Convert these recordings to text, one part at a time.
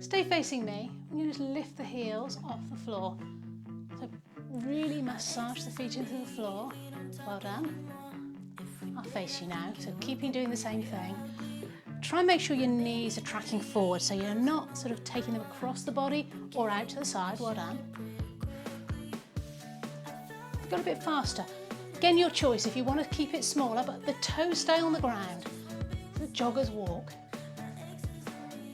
Stay facing me. I'm going to just lift the heels off the floor. So really massage the feet into the floor. Well done. I'll face you now, so keeping doing the same thing. Try and make sure your knees are tracking forward, so you're not sort of taking them across the body or out to the side. Well done. Go a bit faster. Again, your choice if you want to keep it smaller, but the toes stay on the ground. The jogger's walk.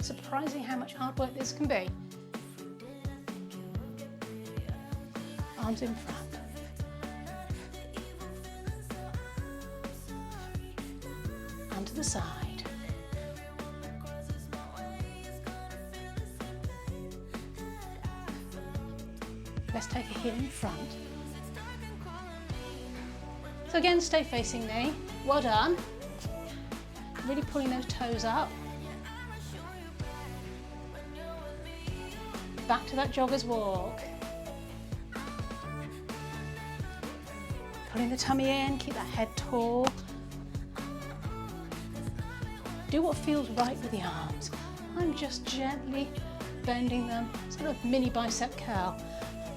Surprising how much hard work this can be. Arms in front. And to the side. Let's take a heel in front. So again, stay facing me. Well done. Really pulling those toes up. Back to that jogger's walk. Pulling the tummy in, keep that head tall. Do what feels right with the arms. I'm just gently bending them, sort of mini bicep curl.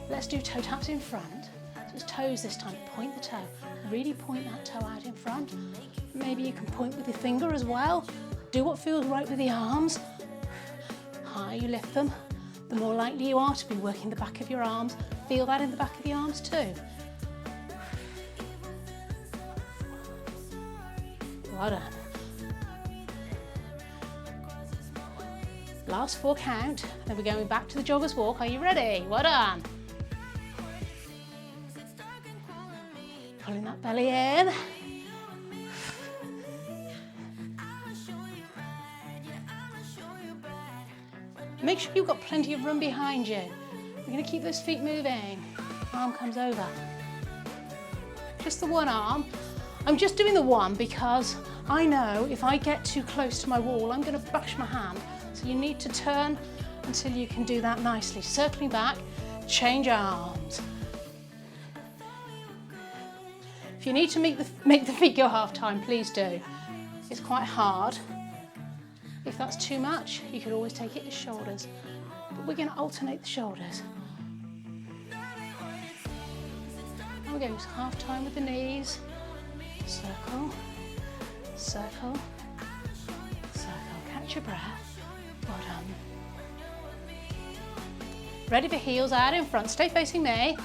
Let's do toe taps in front. So it's toes this time, point the toe. Really point that toe out in front. Maybe you can point with your finger as well. Do what feels right with the arms. The higher you lift them, the more likely you are to be working the back of your arms. Feel that in the back of the arms too. Well done. Last 4 count, then we're going back to the jogger's walk. Are you ready? Well done. Pulling that belly in. Make sure you've got plenty of room behind you. We're going to keep those feet moving. Arm comes over. Just the one arm. I'm just doing the one because I know if I get too close to my wall, I'm going to bash my hand. So you need to turn until you can do that nicely. Circling back, change arms. If you need to make the feet go half time, please do. It's quite hard. If that's too much, you could always take it to shoulders. But we're going to alternate the shoulders. And we're going to half time with the knees. Circle, circle, circle. Catch your breath. Well done. Ready for heels out in front. Stay facing me.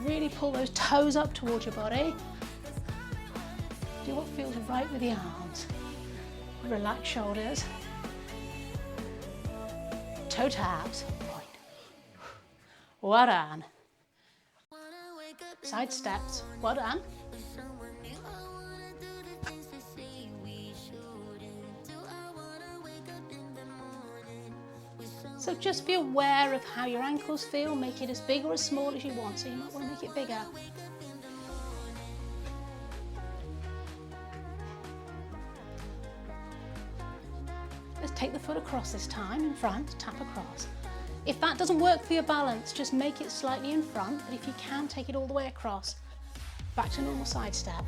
Really pull those toes up towards your body. Do what feels right with the arms. Relax shoulders. Toe taps. Point. Well done. Side steps. Well done. So just be aware of how your ankles feel. Make it as big or as small as you want. So you might want to make it bigger. Let's take the foot across this time, in front, tap across. If that doesn't work for your balance, just make it slightly in front, but if you can, take it all the way across. Back to normal side step.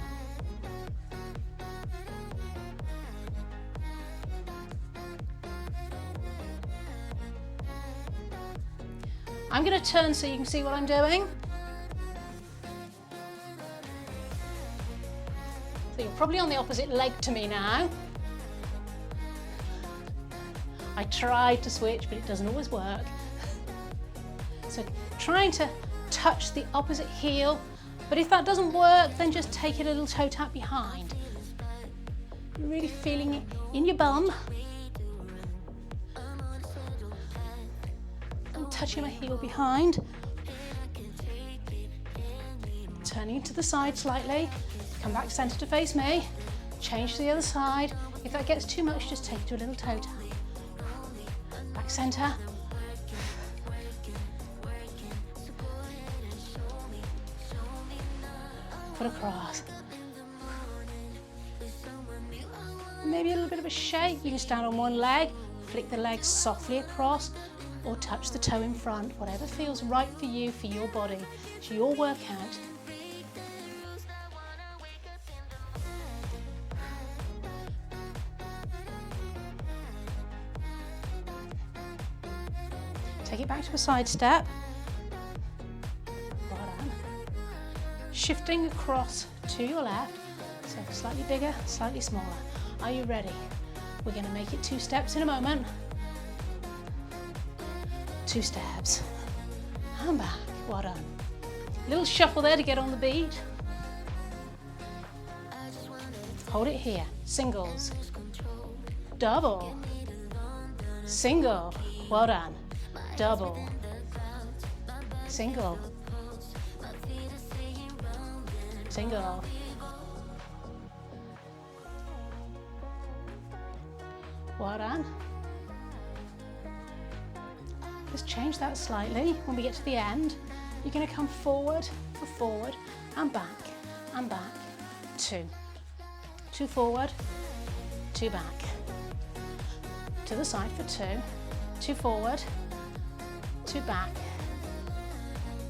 I'm going to turn so you can see what I'm doing. So you're probably on the opposite leg to me now. I tried to switch, but it doesn't always work. So trying to touch the opposite heel, but if that doesn't work, then just take it a little toe tap behind. You're really feeling it in your bum. I'm touching my heel behind. Turning to the side slightly. Come back center to face me. Change to the other side. If that gets too much, just take it to a little toe tap. Back center. Foot across. Maybe a little bit of a shake. You can stand on one leg, flick the legs softly across, or touch the toe in front. Whatever feels right for you, for your body. It's your workout. Take it back to a side step. Well done. Shifting across to your left, so slightly bigger, slightly smaller. Are you ready? We're going to make it 2 steps in a moment. 2 steps. And back. Well done. Little shuffle there to get on the beat. Hold it here. Singles. Double. Single. Well done. Double. Single. Single. Well done. Let's change that slightly. When we get to the end, you're going to come forward for forward and back, 2. 2 forward, 2 back. To the side for 2. 2 forward, 2 back.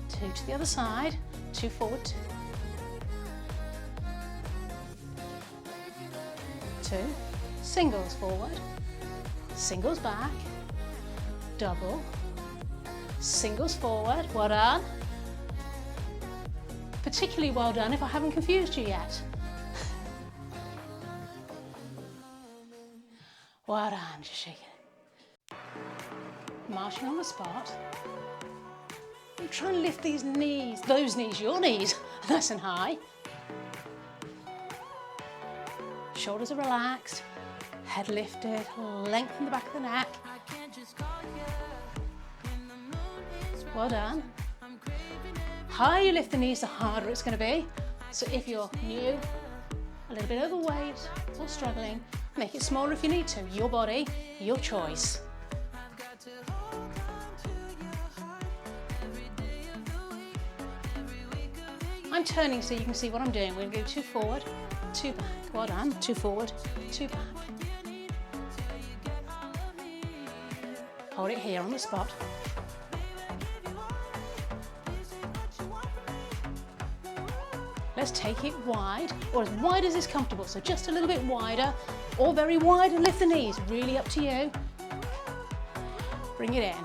2 to the other side, 2 forward, 2. 2. Singles forward, singles back, double. Singles forward, well done. Particularly well done if I haven't confused you yet. Well done, just shake it. Marching on the spot. I'm trying to lift these knees, those knees, your knees, nice and high. Shoulders are relaxed, head lifted, lengthen the back of the neck. Well done. Higher you lift the knees, the harder it's going to be. So if you're new, a little bit overweight or struggling, make it smaller if you need to. Your body, your choice. I'm turning so you can see what I'm doing. We're going to go 2 forward, 2 back. Well done. 2 forward, 2 back. Hold it here on the spot. Let's take it wide, or as wide as is comfortable, so just a little bit wider, or very wide and lift the knees, really up to you. Bring it in.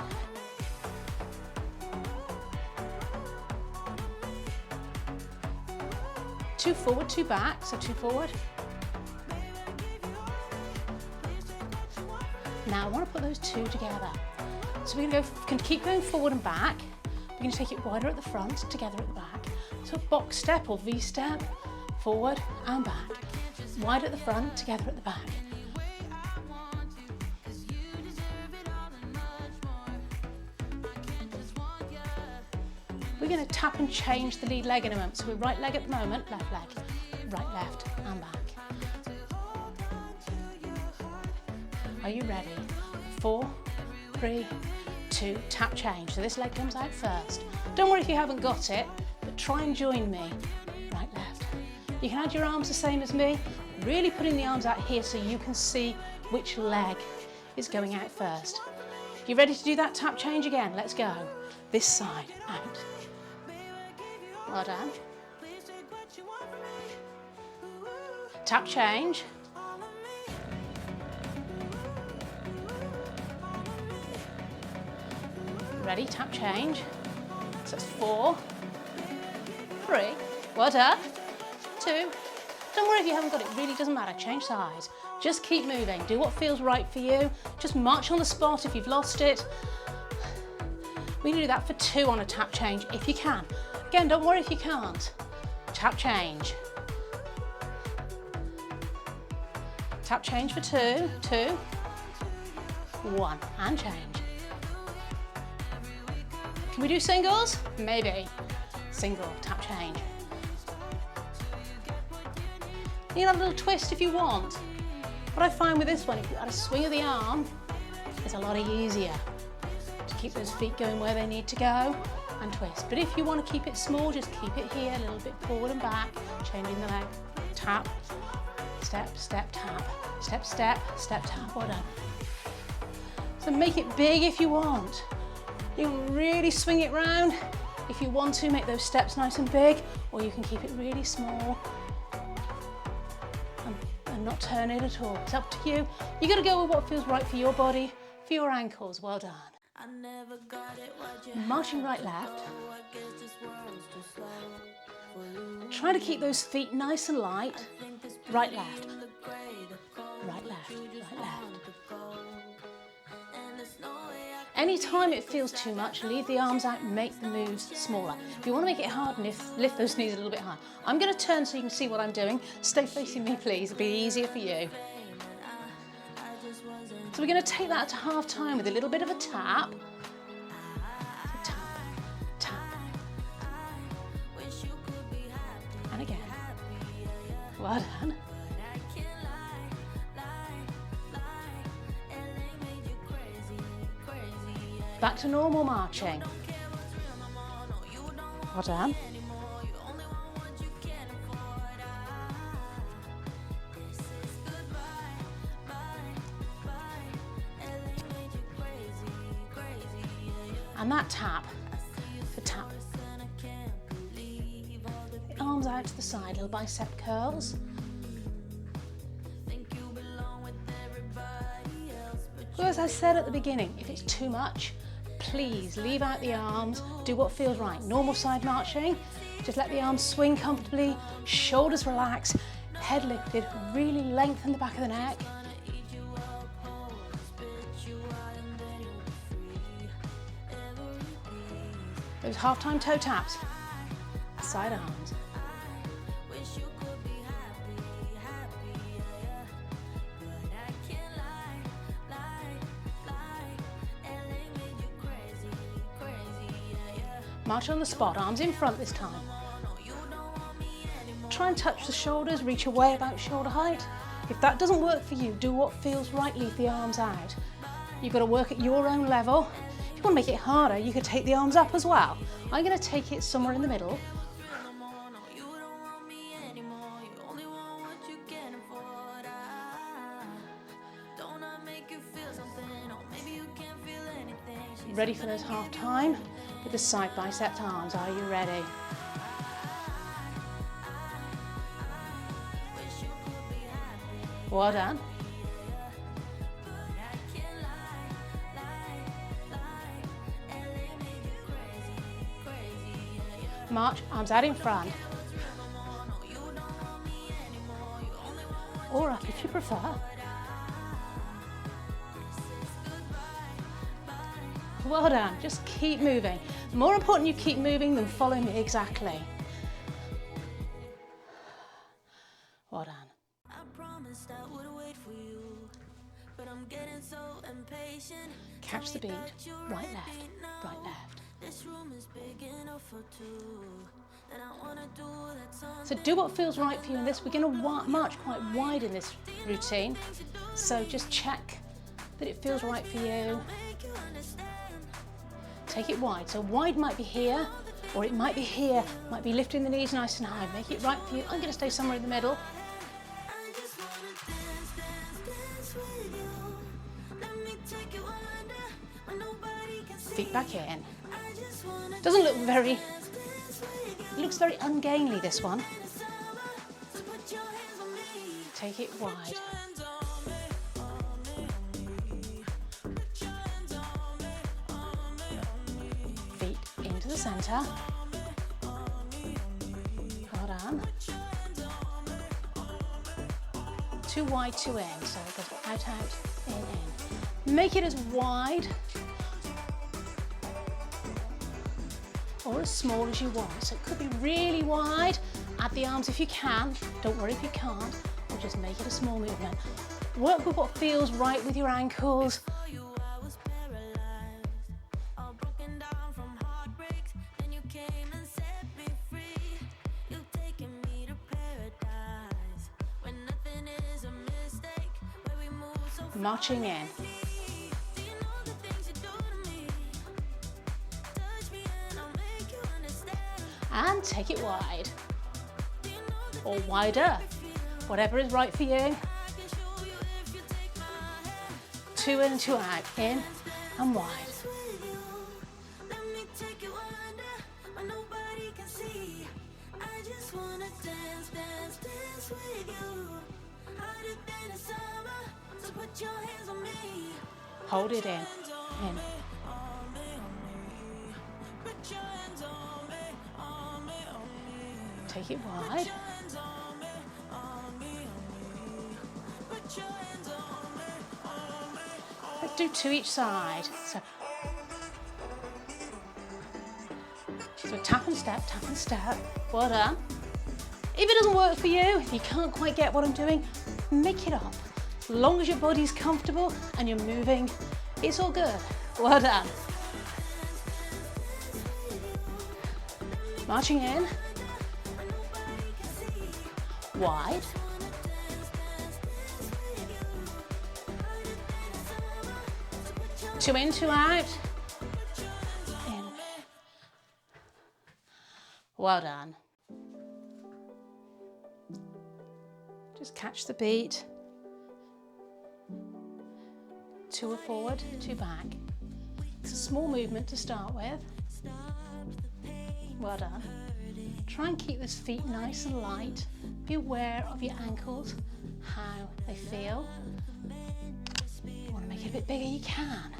Two forward, 2 back, so 2 forward. Now I want to put those 2 together. So we're going to keep going forward and back. We're going to take it wider at the front, together at the back. So box step or V step, forward and back. Wide at the front, together at the back. We're going to tap and change the lead leg in a moment. So we're right leg at the moment, left leg, right, left and back. Are you ready? 4, 3, 2, tap change. So this leg comes out first. Don't worry if you haven't got it, but try and join me. Right, left. You can add your arms the same as me, really putting the arms out here so you can see which leg is going out first. You ready to do that tap change again? Let's go. This side, out. Well done. Tap change. Ready, tap change. So it's 4, 3, well done, 2. Don't worry if you haven't got it, really doesn't matter, change size. Just keep moving, do what feels right for you. Just march on the spot if you've lost it. We can do that for 2 on a tap change if you can. Again, don't worry if you can't. Tap change. Tap change for 2, 2, 1, and change. Can we do singles? Maybe. Single, tap change. You can add a little twist if you want. What I find with this one, if you add a swing of the arm, it's a lot easier to keep those feet going where they need to go and twist. But if you want to keep it small, just keep it here, a little bit forward and back, changing the leg. Tap, step, step, tap. Step, step, step, tap. Well done. So make it big if you want. You can really swing it round if you want to, make those steps nice and big, or you can keep it really small and not turn it at all. It's up to you. You got to go with what feels right for your body, for your ankles. Well done. Marching right, left. Try to keep those feet nice and light. Right, left. Right, left. Right, left. Anytime it feels too much, leave the arms out and make the moves smaller. If you want to make it hard, lift those knees a little bit higher. I'm going to turn so you can see what I'm doing. Stay facing me, please. It'll be easier for you. So we're going to take that to half time with a little bit of a tap. So tap, tap. And again. Well done. Back to normal marching. Well done. And that tap, the tap. The arms out to the side, little bicep curls. Well, as I said at the beginning, if it's too much, please leave out the arms, do what feels right. Normal side marching, just let the arms swing comfortably, shoulders relax, head lifted, really lengthen the back of the neck. Those half-time toe taps, side arms. March on the spot, arms in front this time. Try and touch the shoulders, reach away about shoulder height. If that doesn't work for you, do what feels right, leave the arms out. You've got to work at your own level. If you want to make it harder, you could take the arms up as well. I'm going to take it somewhere in the middle. Ready for those half time with the side bicep arms. Are you ready? Well done. March, arms out in front. Or up if you prefer. Well done, just keep moving. More important you keep moving than follow me exactly. Well done. Catch the beat, right, left, right, left. So do what feels right for you in this. We're going to march quite wide in this routine, so just check that it feels right for you. Take it wide. So wide might be here, or it might be here, might be lifting the knees nice and high. Make it right for you. I'm going to stay somewhere in the middle. Feet back in. Doesn't look very, it looks very ungainly, this one. Take it wide. Feet into the centre. Well done. Too wide, too in. So it goes out, out, in. Make it as wide or as small as you want. So it could be really wide. Add the arms if you can. Don't worry if you can't. Or just make it a small movement. Work with what feels right with your ankles. Marching in. And take it wide, or wider, whatever is right for you. Two in, two out, in and wide. Hold it in. Take it wide. Let's do 2 each side. So tap and step, tap and step. Well done. If it doesn't work for you, if you can't quite get what I'm doing, make it up. As long as your body's comfortable and you're moving, it's all good. Well done. Marching in. Wide. Two in, two out. In. Well done. Just catch the beat. 2 are forward, 2 back. It's a small movement to start with. Well done. Try and keep those feet nice and light. Be aware of your ankles, how they feel. If you want to make it a bit bigger, you can.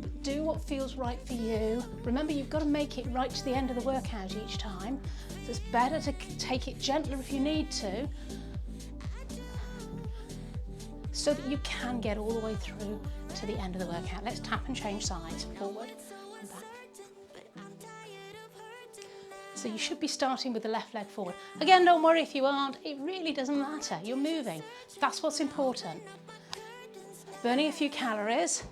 But do what feels right for you. Remember, you've got to make it right to the end of the workout each time. So it's better to take it gentler if you need to, so that you can get all the way through to the end of the workout. Let's tap and change sides, forward and back. So you should be starting with the left leg forward. Again, don't worry if you aren't, it really doesn't matter. You're moving, that's what's important. Burning a few calories.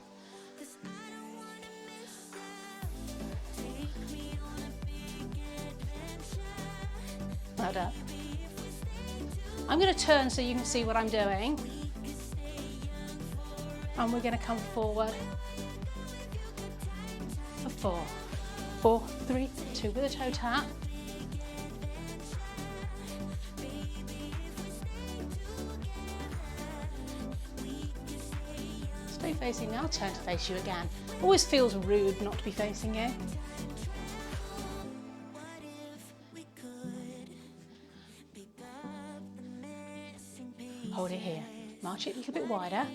Well done. I'm going to turn so you can see what I'm doing. And we're going to come forward for 4. 4, 3, 2 with a toe tap. Stay facing me, I'll turn to face you again. Always feels rude not to be facing you. Hold it here. March it a little bit wider.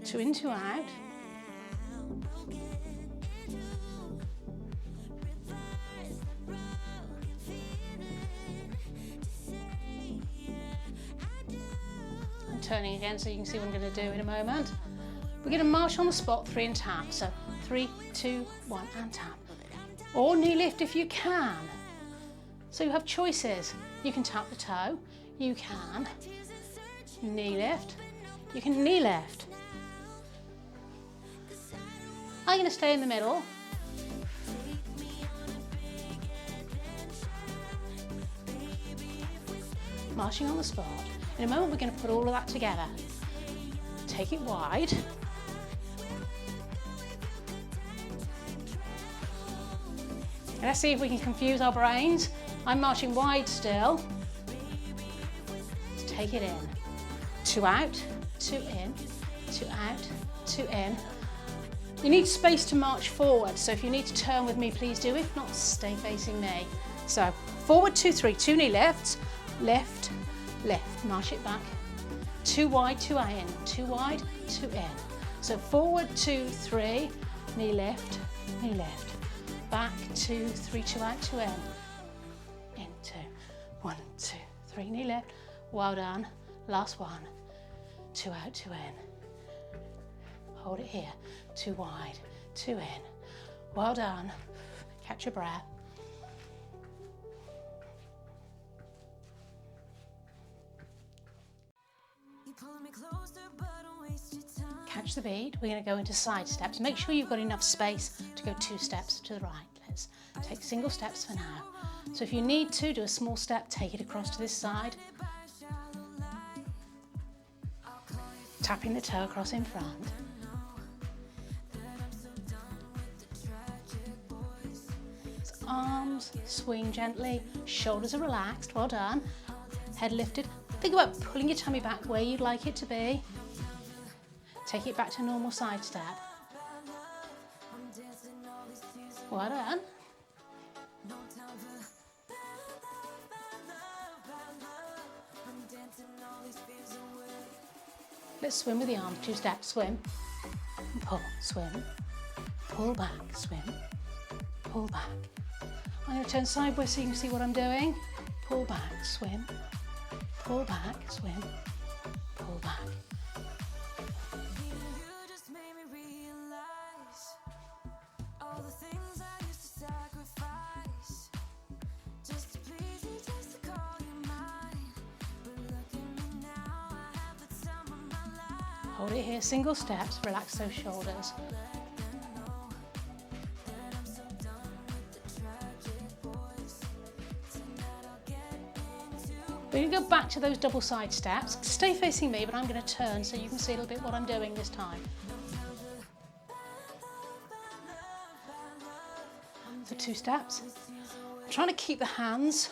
Two in, two out. I'm turning again so you can see what I'm going to do in a moment. We're going to march on the spot, 3 and tap. So 3, 2, 1 and tap. Or knee lift if you can. So you have choices. You can tap the toe, you can knee lift, you can knee lift. I'm going to stay in the middle. Marching on the spot. In a moment we're going to put all of that together. Take it wide. Let's see if we can confuse our brains. I'm marching wide still. Let's take it in. 2 out, 2 in, 2 out, 2 in. You need space to march forward, so if you need to turn with me, please do. If not, stay facing me. So forward, 2, 3, 2 knee lifts, lift, lift, march it back. 2 wide, 2 in, 2 wide, 2 in. So forward, 2, 3, knee lift, back, 2, 3, 2 out, 2 in. In, 2, 1, 2, 3, knee lift. Well done. Last one. 2 out, 2 in. Hold it here. 2 wide, 2 in. Well done. Catch your breath. Catch the beat. We're going to go into side steps. Make sure you've got enough space to go 2 steps to the right. Let's take single steps for now. So if you need to do a small step, take it across to this side. Tapping the toe across in front. Arms swing gently, shoulders are relaxed, well done. Head lifted. Think about pulling your tummy back where you'd like it to be. Take it back to normal side step. Well done. Let's swim with the arms, 2 steps, swim, and pull, swim, pull back, swim, pull back. I'm going to turn sideways so you can see what I'm doing. Pull back, swim, pull back, swim, pull back. Hold it here, single steps, relax those shoulders. We're going to go back to those double side steps. Stay facing me, but I'm going to turn so you can see a little bit what I'm doing this time. So 2 steps. I'm trying to keep the hands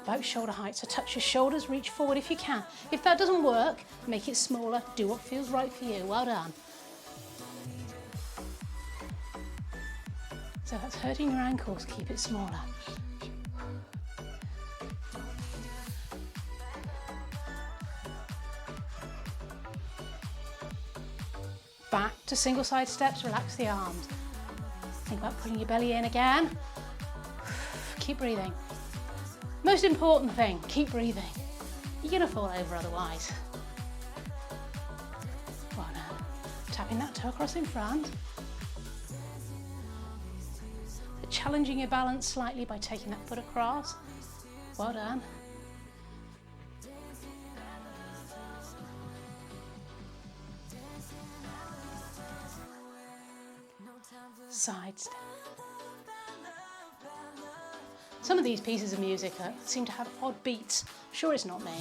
about shoulder height, so touch your shoulders, reach forward if you can. If that doesn't work, make it smaller, do what feels right for you. Well done. So that's hurting your ankles, keep it smaller. Back to single side steps, relax the arms. Think about putting your belly in again. Keep breathing. Most important thing, keep breathing. You're going to fall over otherwise. Well done. Tapping that toe across in front. Challenging your balance slightly by taking that foot across. Well done. Side step. Some of these pieces of music seem to have odd beats. Sure, it's not me.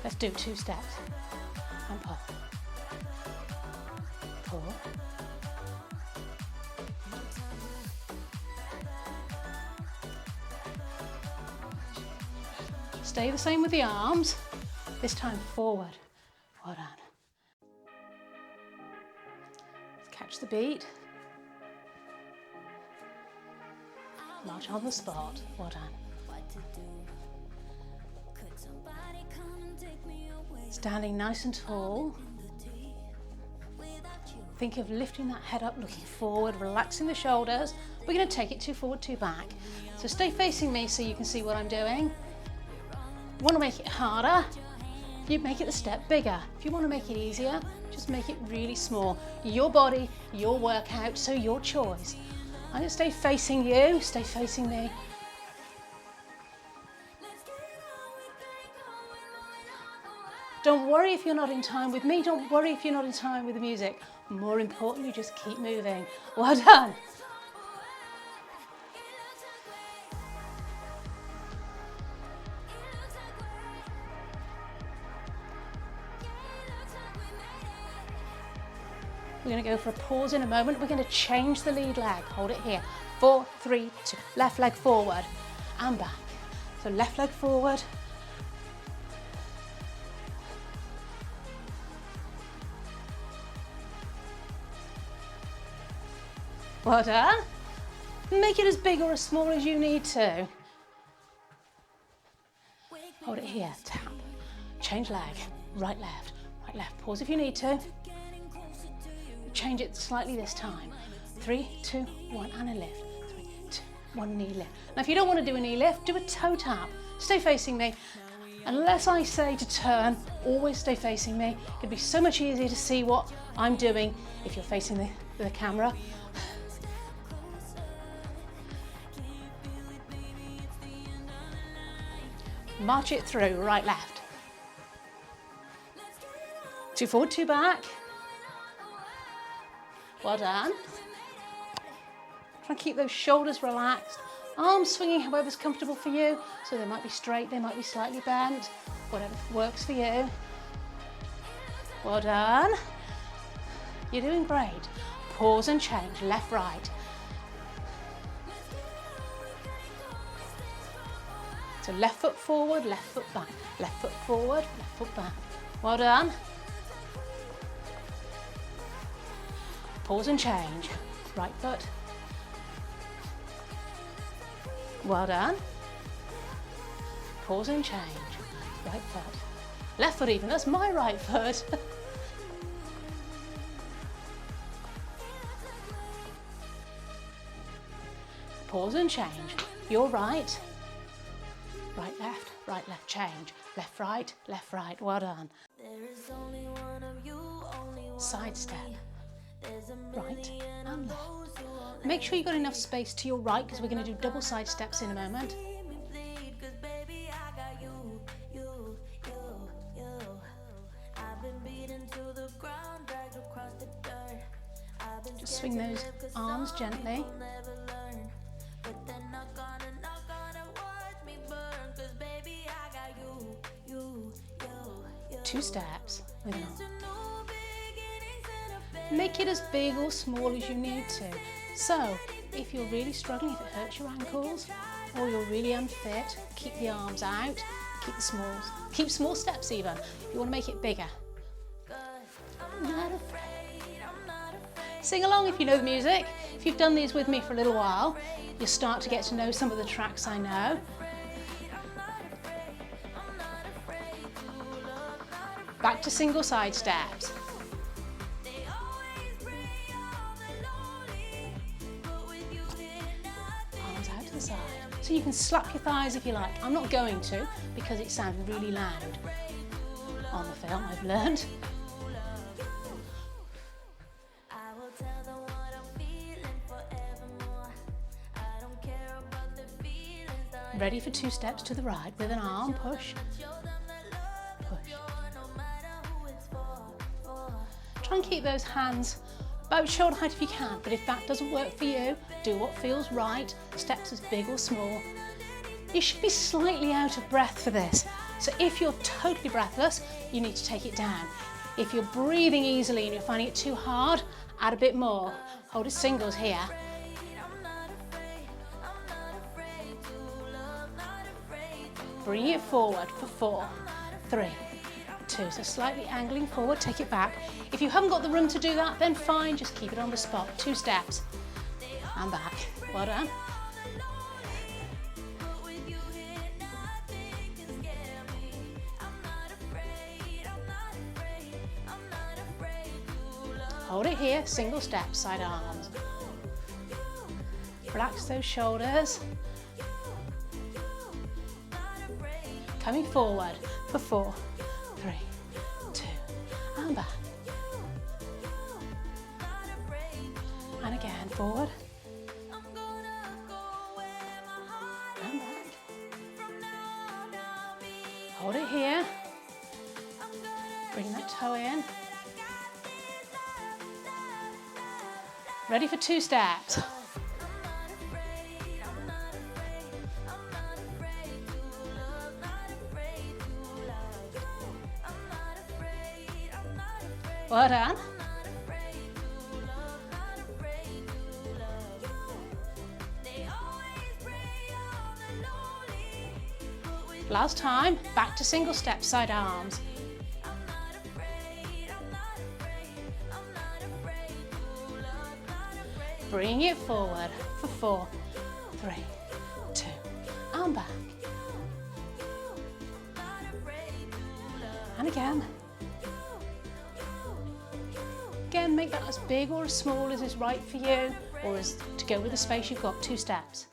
Let's do 2 steps. And pull. Pull. Stay the same with the arms. This time forward. Well done. Catch the beat. March on the spot. Well done. Standing nice and tall. Think of lifting that head up, looking forward, relaxing the shoulders. We're going to take it 2 forward, 2 back. So stay facing me so you can see what I'm doing. You want to make it harder, you make it a step bigger. If you want to make it easier, just make it really small. Your body, your workout, so your choice. I'm going to stay facing you, stay facing me. Don't worry if you're not in time with me, don't worry if you're not in time with the music. More importantly, just keep moving. Well done. We're going to go for a pause in a moment. We're going to change the lead leg. Hold it here. 4, 3, 2. Left leg forward and back. So left leg forward. Well done. Make it as big or as small as you need to. Hold it here. Tap. Change leg. Right, left. Right, left. Pause if you need to. Change it slightly this time. 3, 2, 1, and a lift. 3, 2, 1, knee lift. Now if you don't want to do a knee lift, do a toe tap. Stay facing me. Unless I say to turn, always stay facing me. It'd be so much easier to see what I'm doing if you're facing the camera. March it through, right, left. 2 forward, 2 back. Well done. Try and keep those shoulders relaxed. Arms swinging however's comfortable for you. So they might be straight, they might be slightly bent. Whatever works for you. Well done. You're doing great. Pause and change, left, right. So left foot forward, left foot back. Left foot forward, left foot back. Well done. Pause and change. Right foot. Well done. Pause and change. Right foot. Left foot even, that's my right foot. Pause and change. Your right. Right, left, change. Left, right, well done. Side step. Right and left. Make sure you've got enough space to your right because we're going to do double side steps in a moment. Just swing those arms gently. Two steps with an arm. Make it as big or small as you need to. So, if you're really struggling, if it hurts your ankles, or you're really unfit, keep the arms out, keep small steps even. If you want to make it bigger. I'm not afraid. Sing along if you know the music. If you've done these with me for a little while, you'll start to get to know some of the tracks I know. Back to single side steps. Arms out to the side. So you can slap your thighs if you like. I'm not going to because it sounds really loud on the film, I've learned. Ready for two steps to the right with an arm, push, push. Try and keep those hands about shoulder height if you can, but if that doesn't work for you, do what feels right, steps as big or small. You should be slightly out of breath for this, so if you're totally breathless, you need to take it down. If you're breathing easily and you're finding it too hard, add a bit more. Hold it singles here. Bring it forward for 4, 3, 2. So slightly angling forward, take it back. If you haven't got the room to do that, then fine, just keep it on the spot. 2 steps and back. Well done. Hold it here, single step, side arms. Relax those shoulders. Coming forward for 4, 3, 2, and back. And again, forward. And back. Hold it here. Bring that toe in. Ready for 2 steps. Well done. Last time, back to single step, side arms. Bring it forward for 4, 3, 2, and back. And again. Again, make that as big or as small as is right for you, or as to go with the space you've got. 2 steps.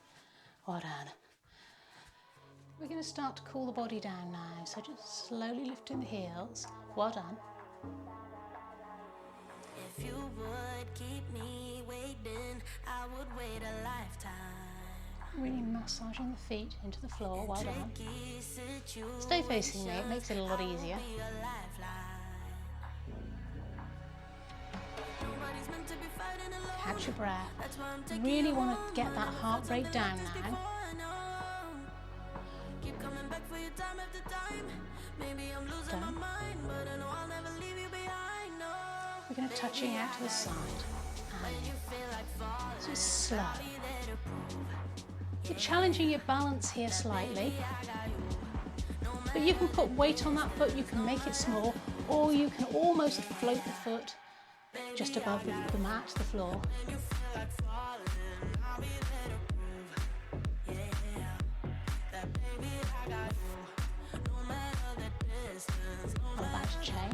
Well done. We're going to start to cool the body down now, so just slowly lifting the heels. Well done. If you would keep me waiting, I would wait a lifetime. Really massaging the feet into the floor. Well done. Stay facing me, it makes it a lot easier. Catch your breath. Really want to get that heart rate down now. Done. We're going to touching out to the side. And so slow. You're challenging your balance here slightly. But you can put weight on that foot, you can make it small, or you can almost float the foot just above the mat, the floor.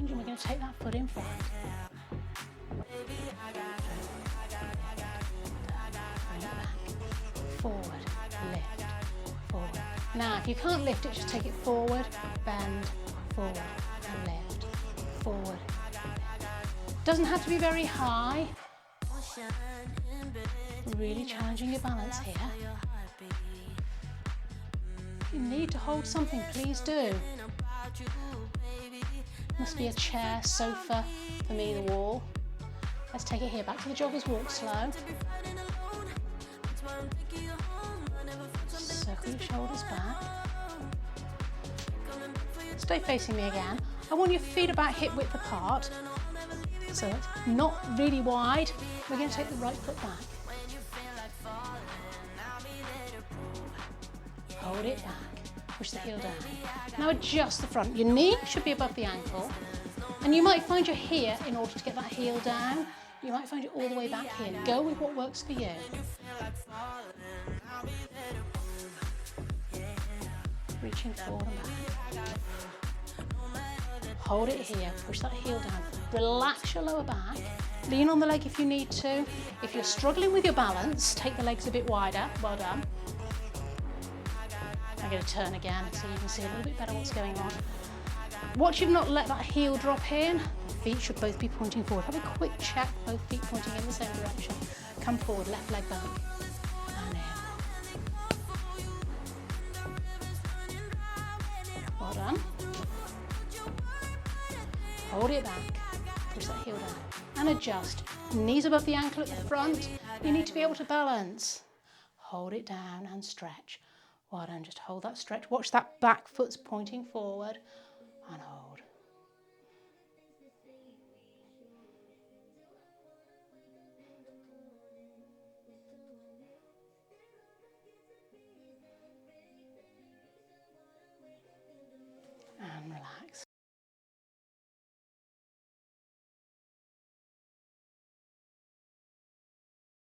change and we're going to take that foot in front. Forward, lift, forward. Now, if you can't lift it, just take it forward, bend, forward, and lift, forward. Doesn't have to be very high. Really challenging your balance here. If you need to hold something, please do. Must be a chair, sofa, for me the wall. Let's take it here, back to the jogger's walk slow. Circle your shoulders back. Stay facing me again. I want your feet about hip width apart. So it's not really wide. We're going to take the right foot back. Hold it back. Push the heel down. Now adjust the front. Your knee should be above the ankle. And you might find you're here in order to get that heel down. You might find it all the way back here. Go with what works for you. Reaching forward and back. Hold it here, push that heel down. Relax your lower back. Lean on the leg if you need to. If you're struggling with your balance, take the legs a bit wider. Well done. I'm going to turn again so you can see a little bit better what's going on. Watch you've not let that heel drop in. The feet should both be pointing forward. Have a quick check, both feet pointing in the same direction. Come forward, left leg back. And in. Well done. Hold it back. Push that heel down. And adjust. Knees above the ankle at the front. You need to be able to balance. Hold it down and stretch. Well done, just hold that stretch. Watch that back foot's pointing forward. And hold. And relax.